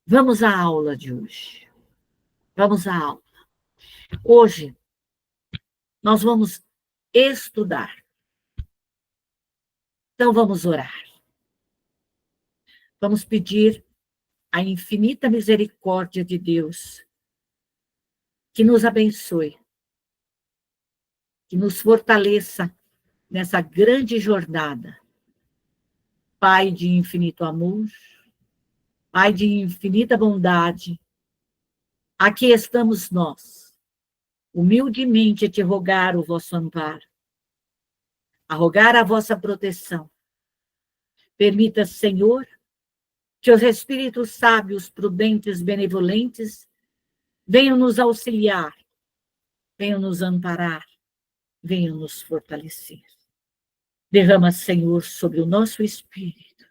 Vamos à aula de hoje. Vamos à aula. Hoje, nós vamos estudar. Então, vamos orar. Vamos pedir a infinita misericórdia de Deus que nos abençoe, que nos fortaleça nessa grande jornada. Pai de infinito amor, Pai de infinita bondade, aqui estamos nós, humildemente a te rogar o vosso amparo, a rogar a vossa proteção. Permita, Senhor, que os espíritos sábios, prudentes, benevolentes, venham nos auxiliar, venham nos amparar, venham nos fortalecer. Derrama, Senhor, sobre o nosso espírito,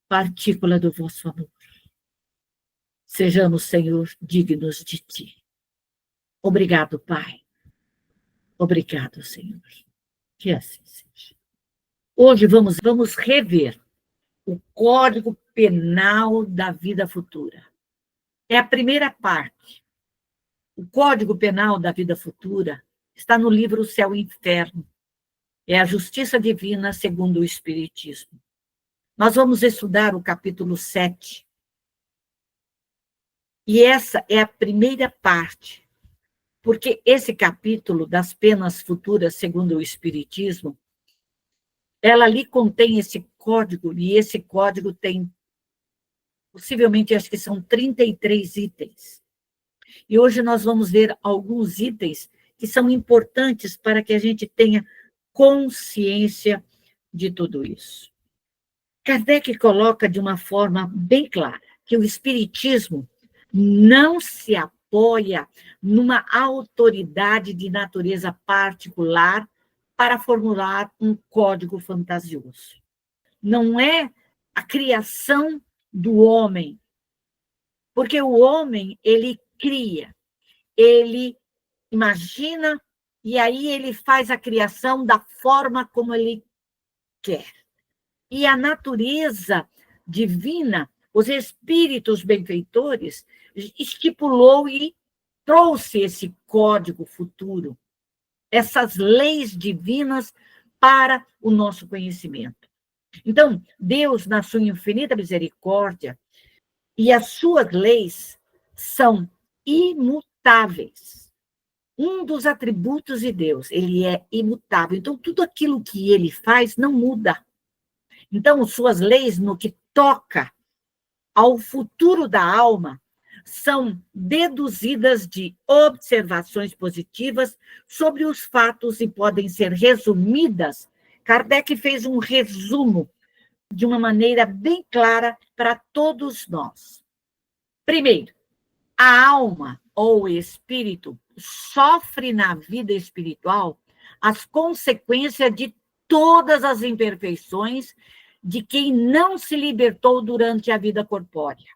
partícula do vosso amor. Sejamos, Senhor, dignos de ti. Obrigado, Pai. Obrigado, Senhor. Que assim seja. Hoje vamos rever o Código Penal da Vida Futura. É a primeira parte. O Código Penal da Vida Futura está no livro O Céu e o Inferno. É a justiça divina segundo o Espiritismo. Nós vamos estudar o capítulo 7. E essa é a primeira parte, porque esse capítulo das penas futuras segundo o Espiritismo, ela ali contém esse código, e esse código tem, possivelmente, acho que são 33 itens. E hoje nós vamos ver alguns itens que são importantes para que a gente tenha consciência de tudo isso. Kardec coloca de uma forma bem clara que o Espiritismo não se apoia numa autoridade de natureza particular para formular um código fantasioso. Não é a criação do homem, porque o homem, ele cria, ele imagina, e aí ele faz a criação da forma como ele quer. E a natureza divina, os espíritos benfeitores, estipulou e trouxe esse código futuro, essas leis divinas para o nosso conhecimento. Então, Deus, na sua infinita misericórdia, e as suas leis são imutáveis. Um dos atributos de Deus, ele é imutável. Então, tudo aquilo que ele faz não muda. Então, suas leis, no que toca ao futuro da alma, são deduzidas de observações positivas sobre os fatos e podem ser resumidas. Kardec fez um resumo de uma maneira bem clara para todos nós. Primeiro, a alma ou o espírito sofre na vida espiritual as consequências de todas as imperfeições de quem não se libertou durante a vida corpórea.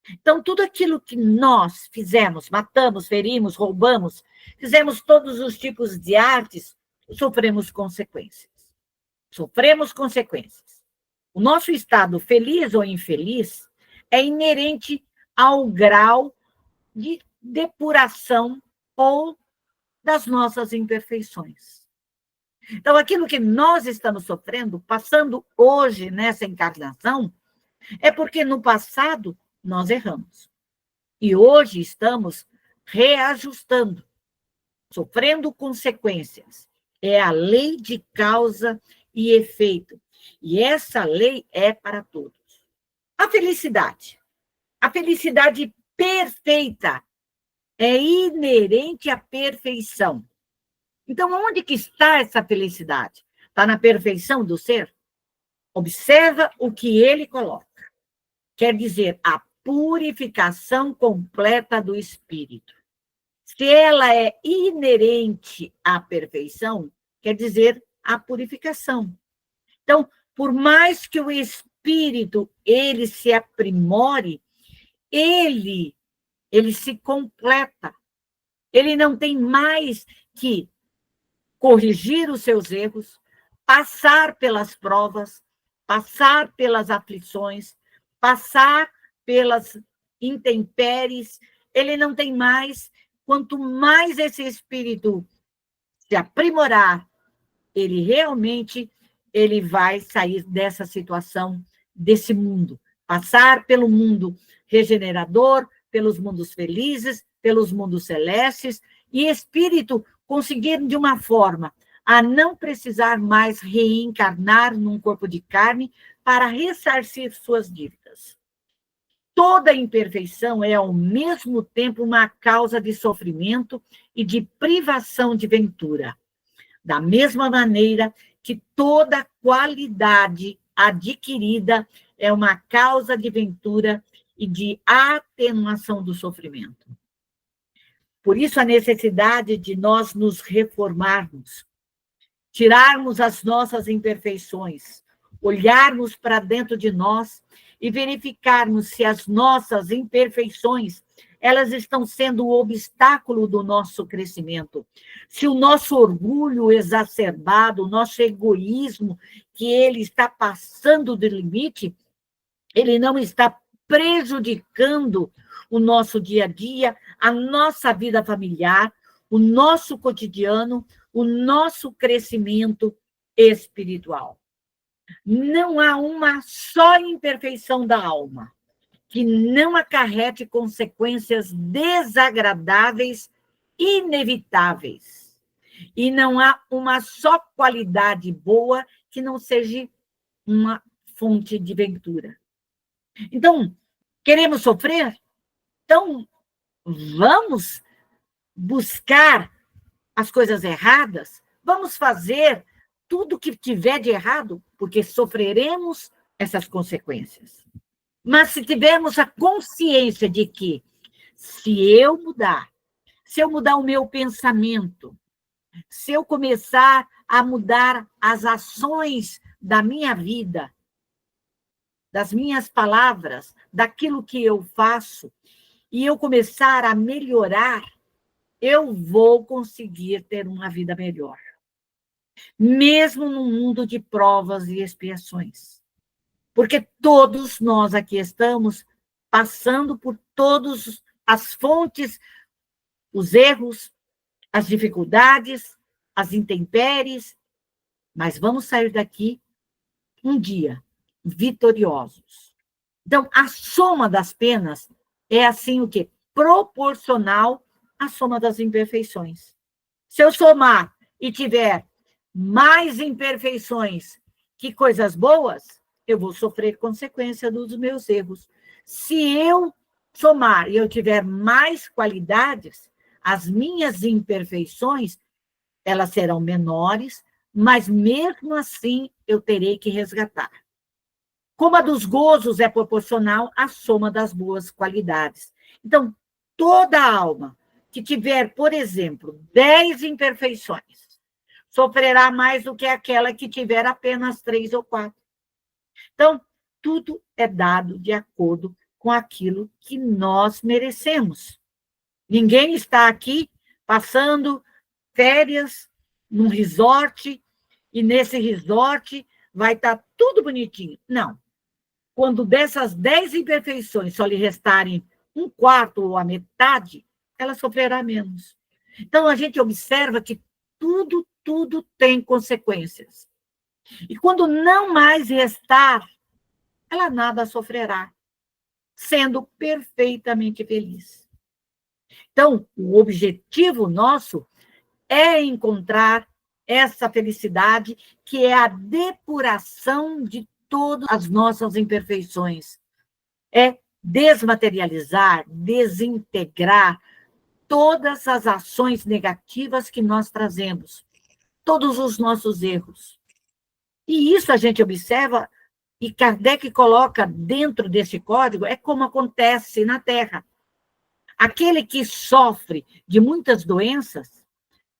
Então, tudo aquilo que nós fizemos, matamos, ferimos, roubamos, fizemos todos os tipos de artes, sofremos consequências. Sofremos consequências. O nosso estado, feliz ou infeliz, é inerente ao grau de depuração ou das nossas imperfeições. Então, aquilo que nós estamos sofrendo, passando hoje nessa encarnação, é porque no passado nós erramos. E hoje estamos reajustando, sofrendo consequências. É a lei de causa e efeito. E essa lei é para todos. A felicidade perfeita é inerente à perfeição. Então, onde que está essa felicidade? Está na perfeição do ser? Observa o que ele coloca. Quer dizer, a purificação completa do espírito. Se ela é inerente à perfeição, quer dizer, a purificação. Então, por mais que o espírito ele se aprimore, ele se completa. Ele não tem mais que corrigir os seus erros, passar pelas provas, passar pelas aflições, passar pelas intempéries, ele não tem mais. Quanto mais esse espírito se aprimorar, ele vai sair dessa situação, desse mundo, passar pelo mundo regenerador, pelos mundos felizes, pelos mundos celestes, e espírito conseguir, de uma forma, a não precisar mais reencarnar num corpo de carne para ressarcir suas dívidas. Toda imperfeição é, ao mesmo tempo, uma causa de sofrimento e de privação de ventura. Da mesma maneira que toda qualidade adquirida é uma causa de ventura e de atenuação do sofrimento. Por isso, a necessidade de nós nos reformarmos, tirarmos as nossas imperfeições, olharmos para dentro de nós e verificarmos se as nossas imperfeições elas estão sendo o obstáculo do nosso crescimento. Se o nosso orgulho exacerbado, o nosso egoísmo, que ele está passando do limite, ele não está prejudicando o nosso dia a dia, a nossa vida familiar, o nosso cotidiano, o nosso crescimento espiritual. Não há uma só imperfeição da alma que não acarrete consequências desagradáveis, inevitáveis. E não há uma só qualidade boa que não seja uma fonte de ventura. Então, queremos sofrer? Então, vamos buscar as coisas erradas? Vamos fazer tudo que tiver de errado, porque sofreremos essas consequências. Mas se tivermos a consciência de que, se eu mudar o meu pensamento, se eu começar a mudar as ações da minha vida, das minhas palavras, daquilo que eu faço, e eu começar a melhorar, eu vou conseguir ter uma vida melhor. Mesmo no mundo de provas e expiações. Porque todos nós aqui estamos passando por todas as fontes, os erros, as dificuldades, as intempéries, mas vamos sair daqui um dia vitoriosos. Então, a soma das penas é assim o quê? Proporcional à soma das imperfeições. Se eu somar e tiver mais imperfeições que coisas boas, eu vou sofrer consequência dos meus erros. Se eu somar e eu tiver mais qualidades, as minhas imperfeições, elas serão menores, mas mesmo assim eu terei que resgatar. Como a dos gozos é proporcional à soma das boas qualidades. Então, toda alma que tiver, por exemplo, 10 imperfeições, sofrerá mais do que aquela que tiver apenas 3 ou 4. Então, tudo é dado de acordo com aquilo que nós merecemos. Ninguém está aqui passando férias num resort e nesse resort vai estar tudo bonitinho. Não. Quando dessas 10 imperfeições só lhe restarem um quarto ou a metade, ela sofrerá menos. Então, a gente observa que tudo tem consequências. E quando não mais restar, ela nada sofrerá, sendo perfeitamente feliz. Então, o objetivo nosso é encontrar essa felicidade, que é a depuração de todas as nossas imperfeições. É desmaterializar, desintegrar todas as ações negativas que nós trazemos, todos os nossos erros. E isso a gente observa, e Kardec coloca dentro desse código, é como acontece na Terra. Aquele que sofre de muitas doenças,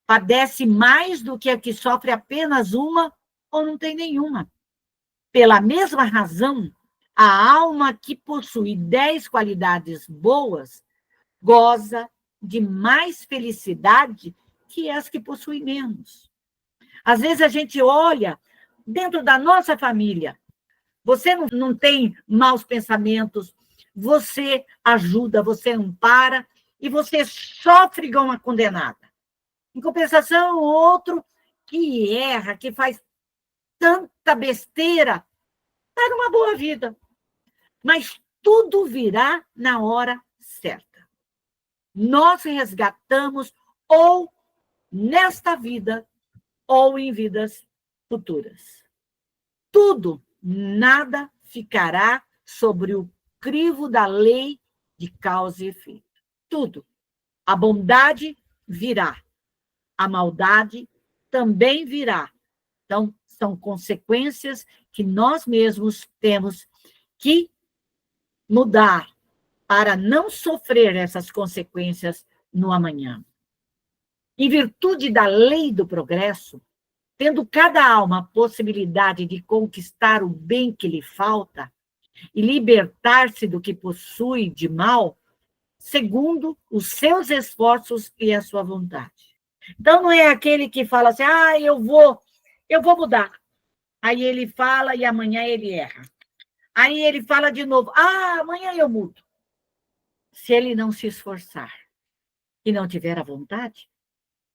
padece mais do que a que sofre apenas uma ou não tem nenhuma. Pela mesma razão, a alma que possui 10 qualidades boas goza de mais felicidade que as que possuem menos. Às vezes a gente olha dentro da nossa família, você não tem maus pensamentos, você ajuda, você ampara, e você sofre igual uma condenada. Em compensação, o outro que erra, que faz tanta besteira, está numa boa vida. Mas tudo virá na hora certa. Nós resgatamos ou nesta vida ou em vidas futuras. Tudo, nada ficará sobre o crivo da lei de causa e efeito. Tudo. A bondade virá. A maldade também virá. Então, são consequências que nós mesmos temos que mudar para não sofrer essas consequências no amanhã. Em virtude da lei do progresso, tendo cada alma a possibilidade de conquistar o bem que lhe falta e libertar-se do que possui de mal, segundo os seus esforços e a sua vontade. Então, não é aquele que fala assim, eu vou mudar. Aí ele fala e amanhã ele erra. Aí ele fala de novo, amanhã eu mudo. Se ele não se esforçar e não tiver a vontade,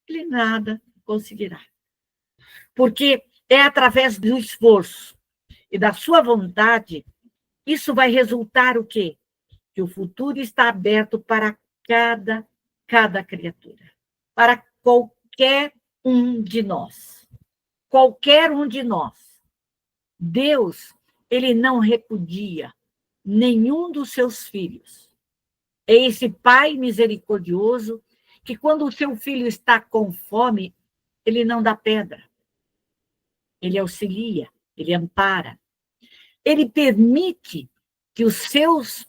ele nada conseguirá. Porque é através do esforço e da sua vontade, isso vai resultar o quê? Que o futuro está aberto para cada criatura, para qualquer um de nós. Qualquer um de nós. Deus, ele não repudia nenhum dos seus filhos. É esse Pai misericordioso que, quando o seu filho está com fome, ele não dá pedra. Ele auxilia, ele ampara. Ele permite que os seus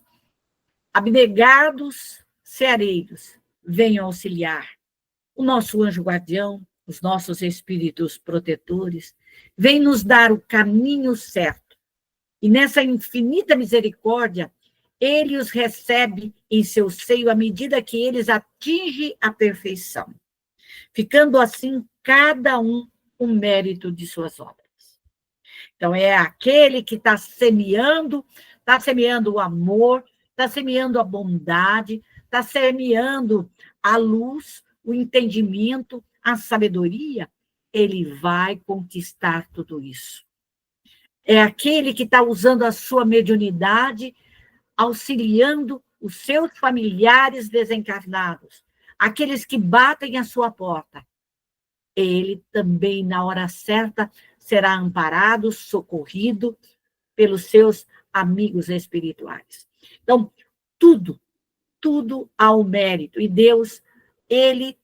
abnegados ceareiros venham auxiliar. O nosso anjo guardião, os nossos espíritos protetores, vem nos dar o caminho certo. E nessa infinita misericórdia, ele os recebe em seu seio à medida que eles atingem a perfeição, ficando assim cada um o mérito de suas obras. Então, é aquele que está semeando o amor, está semeando a bondade, está semeando a luz, o entendimento, a sabedoria, ele vai conquistar tudo isso. É aquele que está usando a sua mediunidade, auxiliando os seus familiares desencarnados, aqueles que batem a sua porta. Ele também, na hora certa, será amparado, socorrido pelos seus amigos espirituais. Então, tudo ao mérito. E Deus, ele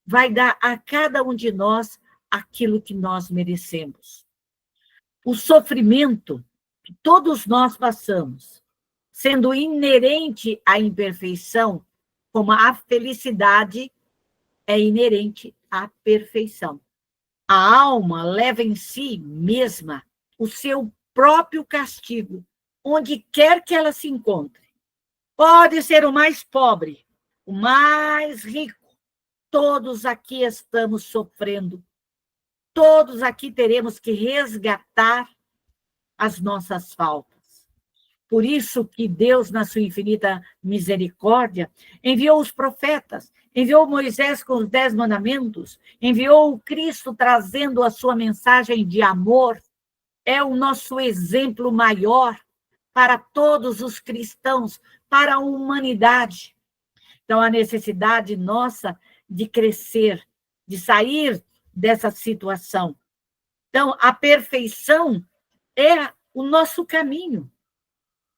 vai dar a cada um de nós aquilo que nós merecemos. O sofrimento que todos nós passamos, sendo inerente à imperfeição, como a felicidade é inerente à perfeição. A alma leva em si mesma o seu próprio castigo, onde quer que ela se encontre. Pode ser o mais pobre, o mais rico, todos aqui estamos sofrendo. Todos aqui teremos que resgatar as nossas faltas. Por isso que Deus, na sua infinita misericórdia, enviou os profetas, enviou Moisés com os 10 mandamentos, enviou o Cristo trazendo a sua mensagem de amor. É o nosso exemplo maior para todos os cristãos, para a humanidade. Então, a necessidade nossa de crescer, de sair dessa situação. Então, a perfeição é o nosso caminho.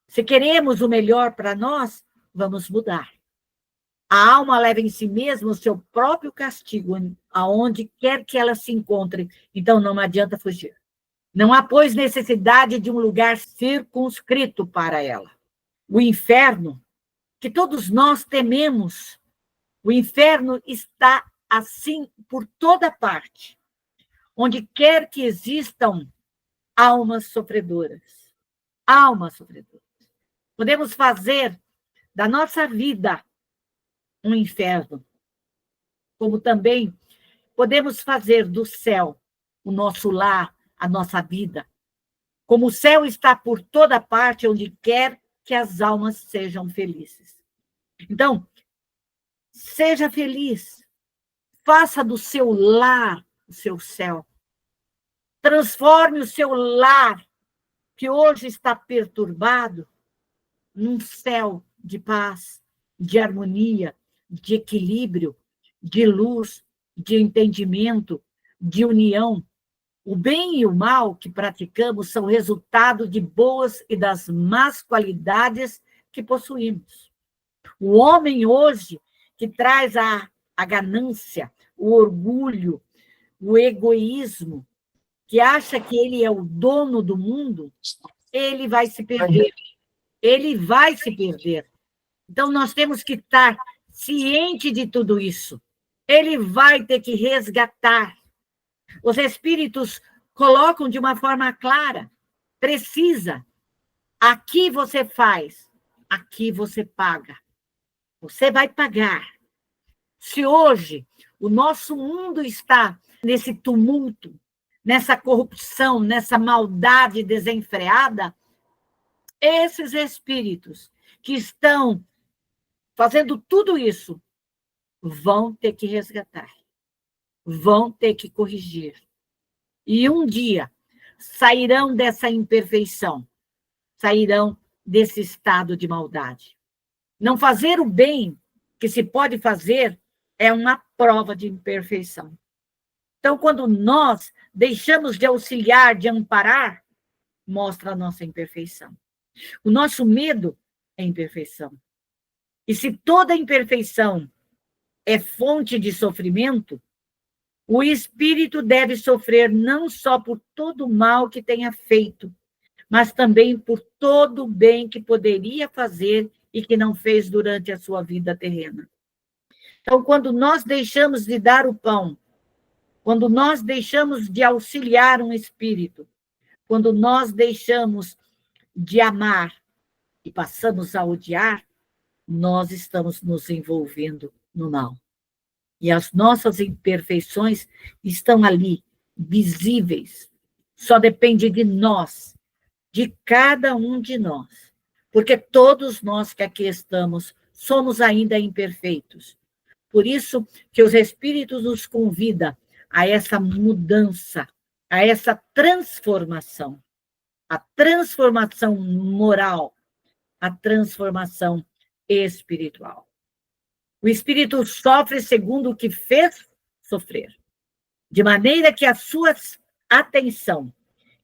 Se queremos o melhor para nós, vamos mudar. A alma leva em si mesma o seu próprio castigo, aonde quer que ela se encontre. Então, não adianta fugir. Não há, pois, necessidade de um lugar circunscrito para ela. O inferno, que todos nós tememos, o inferno está assim por toda parte, onde quer que existam almas sofredoras. Almas sofredoras. Podemos fazer da nossa vida um inferno, como também podemos fazer do céu o nosso lar, a nossa vida. Como o céu está por toda parte, onde quer que as almas sejam felizes. Então, seja feliz. Faça do seu lar o seu céu. Transforme o seu lar, que hoje está perturbado, num céu de paz, de harmonia, de equilíbrio, de luz, de entendimento, de união. O bem e o mal que praticamos são resultado de boas e das más qualidades que possuímos. O homem hoje, que traz a ganância, o orgulho, o egoísmo, que acha que ele é o dono do mundo, ele vai se perder. Ele vai se perder. Então, nós temos que estar ciente de tudo isso. Ele vai ter que resgatar. Os espíritos colocam de uma forma clara, precisa. Aqui você faz, aqui você paga. Você vai pagar. Se hoje o nosso mundo está nesse tumulto, nessa corrupção, nessa maldade desenfreada, esses espíritos que estão fazendo tudo isso vão ter que resgatar, vão ter que corrigir. E um dia sairão dessa imperfeição, sairão desse estado de maldade. Não fazer o bem que se pode fazer é uma prova de imperfeição. Então, quando nós deixamos de auxiliar, de amparar, mostra a nossa imperfeição. O nosso medo é imperfeição. E se toda imperfeição é fonte de sofrimento, o espírito deve sofrer não só por todo o mal que tenha feito, mas também por todo o bem que poderia fazer e que não fez durante a sua vida terrena. Então, quando nós deixamos de dar o pão, quando nós deixamos de auxiliar um espírito, quando nós deixamos de amar e passamos a odiar, nós estamos nos envolvendo no mal. E as nossas imperfeições estão ali, visíveis. Só depende de nós, de cada um de nós. Porque todos nós que aqui estamos somos ainda imperfeitos. Por isso que os espíritos nos convidam a essa mudança, a essa transformação. A transformação moral, a transformação espiritual. O espírito sofre segundo o que fez sofrer, de maneira que a sua atenção,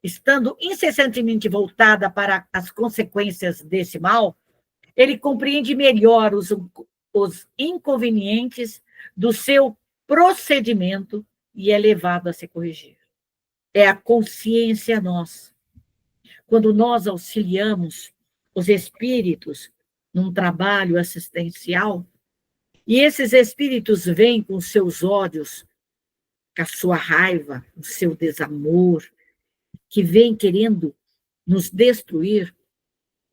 estando incessantemente voltada para as consequências desse mal, ele compreende melhor os inconvenientes do seu procedimento e é levado a se corrigir. É a consciência nossa. Quando nós auxiliamos os espíritos num trabalho assistencial, e esses espíritos vêm com seus ódios, com a sua raiva, o seu desamor, que vêm querendo nos destruir,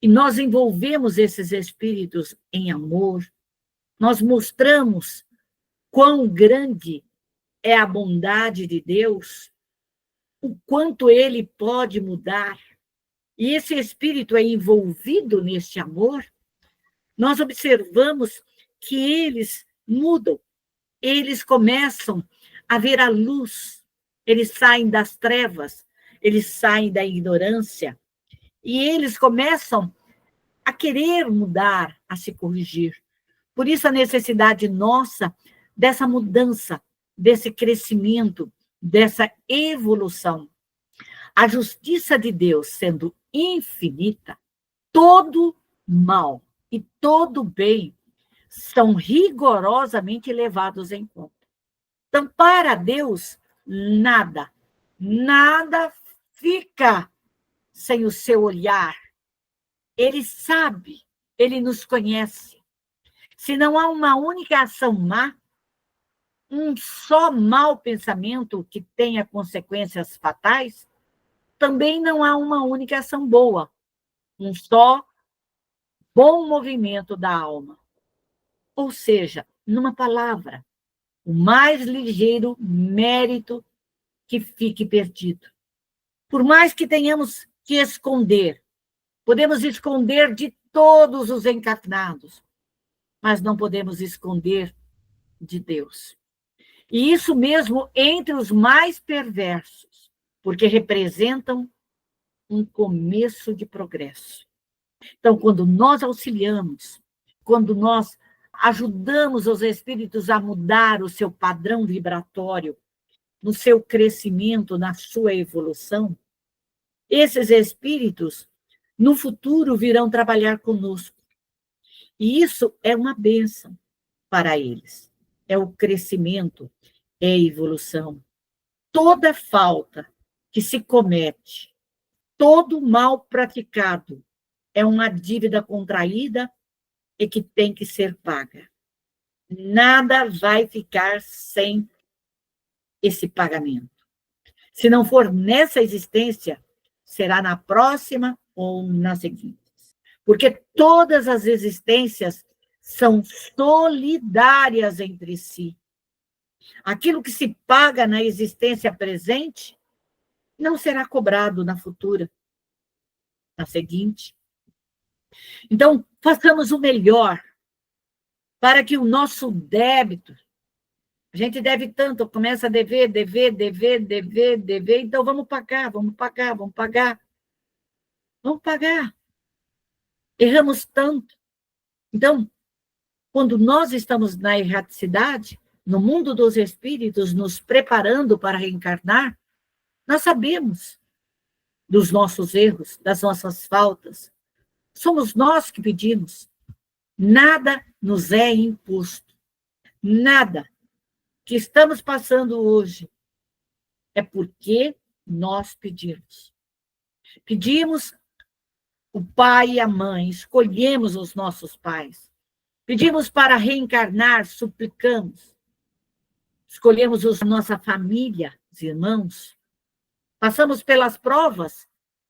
e nós envolvemos esses espíritos em amor, nós mostramos quão grande é a bondade de Deus, o quanto ele pode mudar, e esse espírito é envolvido neste amor, nós observamos que eles mudam, eles começam a ver a luz, eles saem das trevas, eles saem da ignorância, e eles começam a querer mudar, a se corrigir. Por isso a necessidade nossa dessa mudança, desse crescimento, dessa evolução. A justiça de Deus sendo infinita, todo mal e todo bem são rigorosamente levados em conta. Então, para Deus, nada fica sem o seu olhar. Ele sabe, ele nos conhece. Se não há uma única ação má, um só mau pensamento que tenha consequências fatais, também não há uma única ação boa, um só bom movimento da alma. Ou seja, numa palavra, o mais ligeiro mérito que fique perdido. Por mais que tenhamos que esconder, podemos esconder de todos os encarnados, mas não podemos esconder de Deus. E isso mesmo entre os mais perversos, porque representam um começo de progresso. Então, quando nós auxiliamos, quando nós ajudamos os espíritos a mudar o seu padrão vibratório, no seu crescimento, na sua evolução, esses espíritos, no futuro, virão trabalhar conosco. E isso é uma bênção para eles. É o crescimento, é a evolução. Toda falta que se comete, todo mal praticado, é uma dívida contraída e que tem que ser paga. Nada vai ficar sem esse pagamento. Se não for nessa existência, será na próxima ou na seguinte. Porque todas as existências são solidárias entre si. Aquilo que se paga na existência presente não será cobrado na futura, na seguinte. Então, façamos o melhor para que o nosso débito, a gente deve tanto, começa a dever, então vamos pagar. Erramos tanto. Então, quando nós estamos na erraticidade, no mundo dos espíritos, nos preparando para reencarnar, nós sabemos dos nossos erros, das nossas faltas. Somos nós que pedimos. Nada nos é imposto. Nada que estamos passando hoje é porque nós pedimos. Pedimos o pai e a mãe, escolhemos os nossos pais. Pedimos para reencarnar, suplicamos. Escolhemos a nossa família, os irmãos. Passamos pelas provas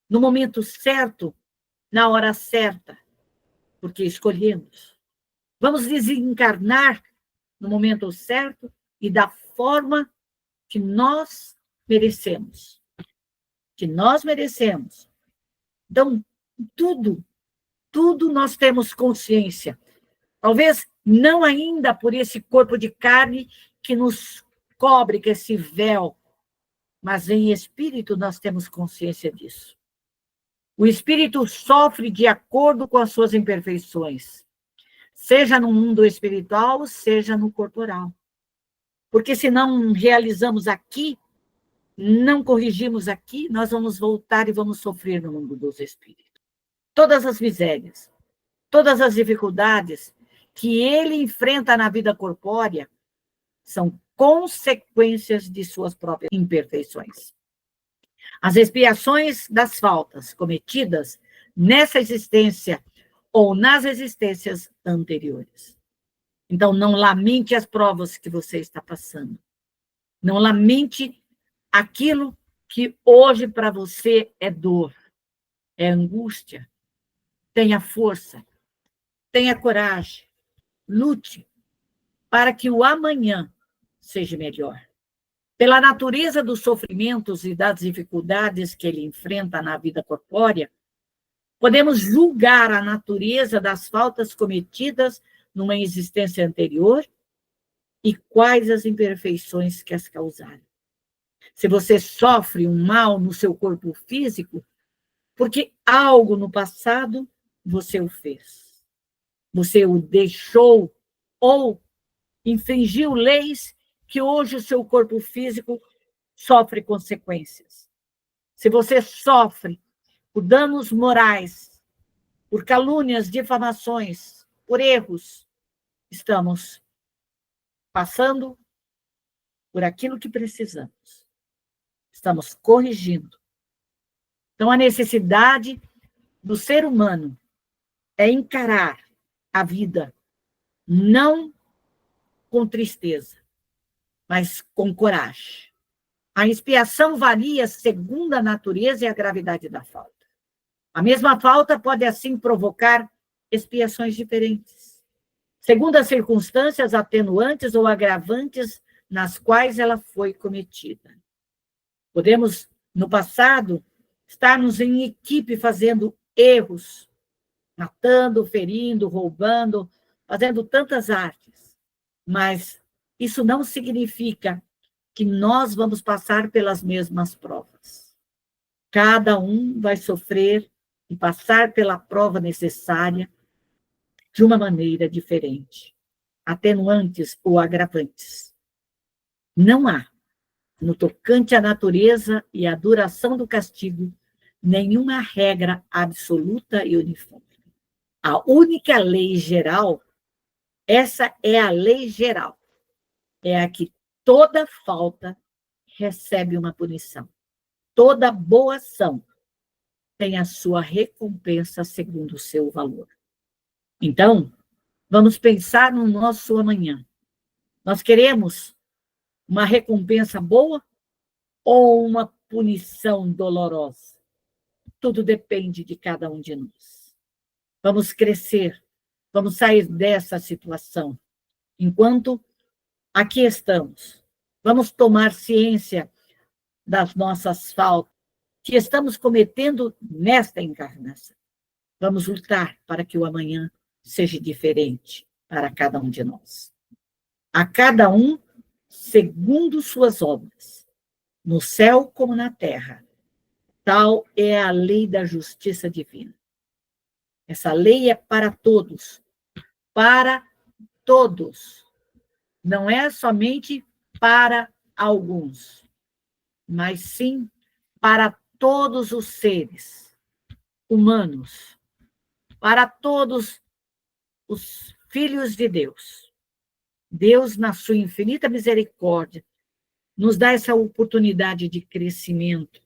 no momento certo, na hora certa, porque escolhemos. Vamos desencarnar no momento certo e da forma que nós merecemos. Então, tudo nós temos consciência. Talvez não ainda por esse corpo de carne que nos cobre, que esse véu, mas em espírito nós temos consciência disso. O espírito sofre de acordo com as suas imperfeições, seja no mundo espiritual, seja no corporal. Porque se não realizamos aqui, não corrigimos aqui, nós vamos voltar e vamos sofrer no mundo dos espíritos. Todas as misérias, todas as dificuldades que ele enfrenta na vida corpórea são consequências de suas próprias imperfeições. As expiações das faltas cometidas nessa existência ou nas existências anteriores. Então, não lamente as provas que você está passando. Não lamente aquilo que hoje para você é dor, é angústia. Tenha força, tenha coragem, lute para que o amanhã seja melhor. Pela natureza dos sofrimentos e das dificuldades que ele enfrenta na vida corpórea, podemos julgar a natureza das faltas cometidas numa existência anterior e quais as imperfeições que as causaram. Se você sofre um mal no seu corpo físico, porque algo no passado você o fez. Você o deixou ou infringiu leis que hoje o seu corpo físico sofre consequências. Se você sofre por danos morais, por calúnias, difamações, por erros, estamos passando por aquilo que precisamos. Estamos corrigindo. Então, a necessidade do ser humano é encarar a vida não com tristeza, mas com coragem. A expiação varia segundo a natureza e a gravidade da falta. A mesma falta pode, assim, provocar expiações diferentes, segundo as circunstâncias atenuantes ou agravantes nas quais ela foi cometida. Podemos, no passado, estarmos em equipe fazendo erros, matando, ferindo, roubando, fazendo tantas artes. Mas isso não significa que nós vamos passar pelas mesmas provas. Cada um vai sofrer e passar pela prova necessária de uma maneira diferente, atenuantes ou agravantes. Não há, no tocante à natureza e à duração do castigo, nenhuma regra absoluta e uniforme. A única lei geral, essa é a lei geral, é a que toda falta recebe uma punição. Toda boa ação tem a sua recompensa segundo o seu valor. Então, vamos pensar no nosso amanhã. Nós queremos uma recompensa boa ou uma punição dolorosa? Tudo depende de cada um de nós. Vamos crescer, vamos sair dessa situação. Enquanto aqui estamos, vamos tomar ciência das nossas faltas que estamos cometendo nesta encarnação. Vamos lutar para que o amanhã seja diferente para cada um de nós. A cada um segundo suas obras, no céu como na terra. Tal é a lei da justiça divina. Essa lei é para todos. Para todos. Não é somente para alguns, mas sim para todos os seres humanos, para todos os filhos de Deus. Deus, na sua infinita misericórdia, nos dá essa oportunidade de crescimento,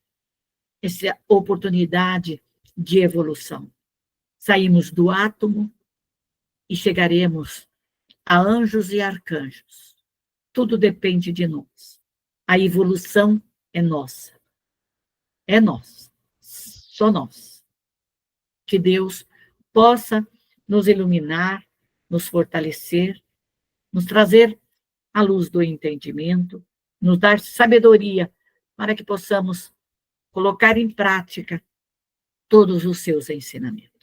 essa oportunidade de evolução. Saímos do átomo e chegaremos a anjos e arcanjos. Tudo depende de nós. A evolução é nossa. É nossa. Só nós. Que Deus possa nos iluminar, nos fortalecer, nos trazer a luz do entendimento, nos dar sabedoria para que possamos colocar em prática todos os seus ensinamentos.